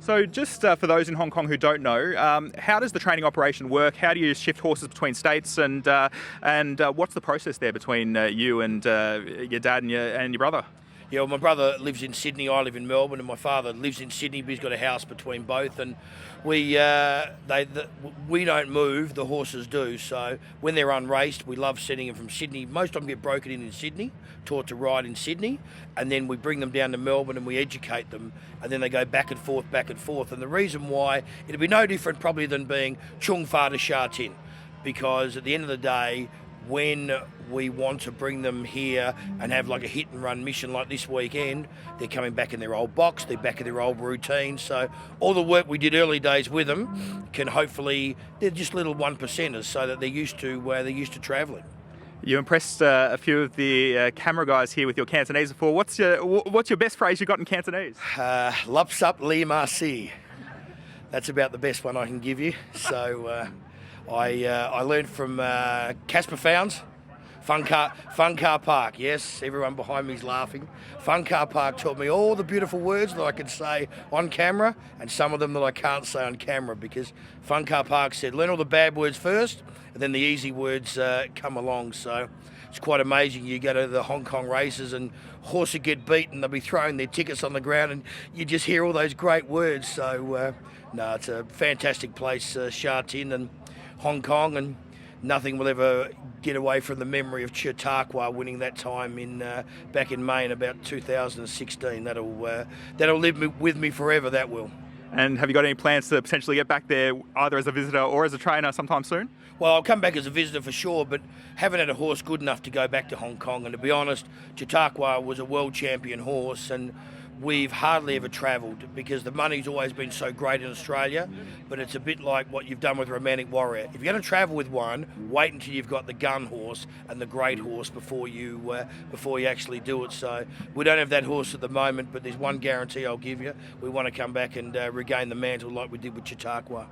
So just for those in Hong Kong who don't know, how does the training operation work? How do you shift horses between states, and what's the process there between you and your dad and your brother? Yeah, well, my brother lives in Sydney, I live in Melbourne, and my father lives in Sydney, but he's got a house between both, and we don't move, the horses do, so when they're unraced, we love sending them from Sydney. Most of them get broken in Sydney, taught to ride in Sydney, and then we bring them down to Melbourne and we educate them, and then they go back and forth, and the reason why, it'll be no different probably than being Chung Fa to Sha Tin, because at the end of the day, when we want to bring them here and have like a hit and run mission like this weekend, they're coming back in their old box, they're back in their old routine. So all the work we did early days with them can hopefully, they're just little 1%ers so that they're used to travelling. You impressed a few of the camera guys here with your Cantonese before. What's your best phrase you got in Cantonese? Lup sup練馬師. That's about the best one I can give you. So I learned from Casper Founds, Fun Car Park. Yes, everyone behind me is laughing. Fun Car Park taught me all the beautiful words that I can say on camera, and some of them that I can't say on camera, because Fun Car Park said learn all the bad words first, and then the easy words come along. So it's quite amazing. You go to the Hong Kong races and horses get beaten, they'll be throwing their tickets on the ground, and you just hear all those great words. So no, it's a fantastic place, Sha Tin and Hong Kong, and nothing will ever get away from the memory of Chautauqua winning that time in back in May in about 2016. That'll live with me forever, that will. And have you got any plans to potentially get back there either as a visitor or as a trainer sometime soon? Well, I'll come back as a visitor for sure, but haven't had a horse good enough to go back to Hong Kong. And to be honest, Chautauqua was a world champion horse, and we've hardly ever travelled because the money's always been so great in Australia, but it's a bit like what you've done with Romantic Warrior. If you're going to travel with one, wait until you've got the gun horse and the great horse before you actually do it. So we don't have that horse at the moment, but there's one guarantee I'll give you. We want to come back and regain the mantle like we did with Chautauqua.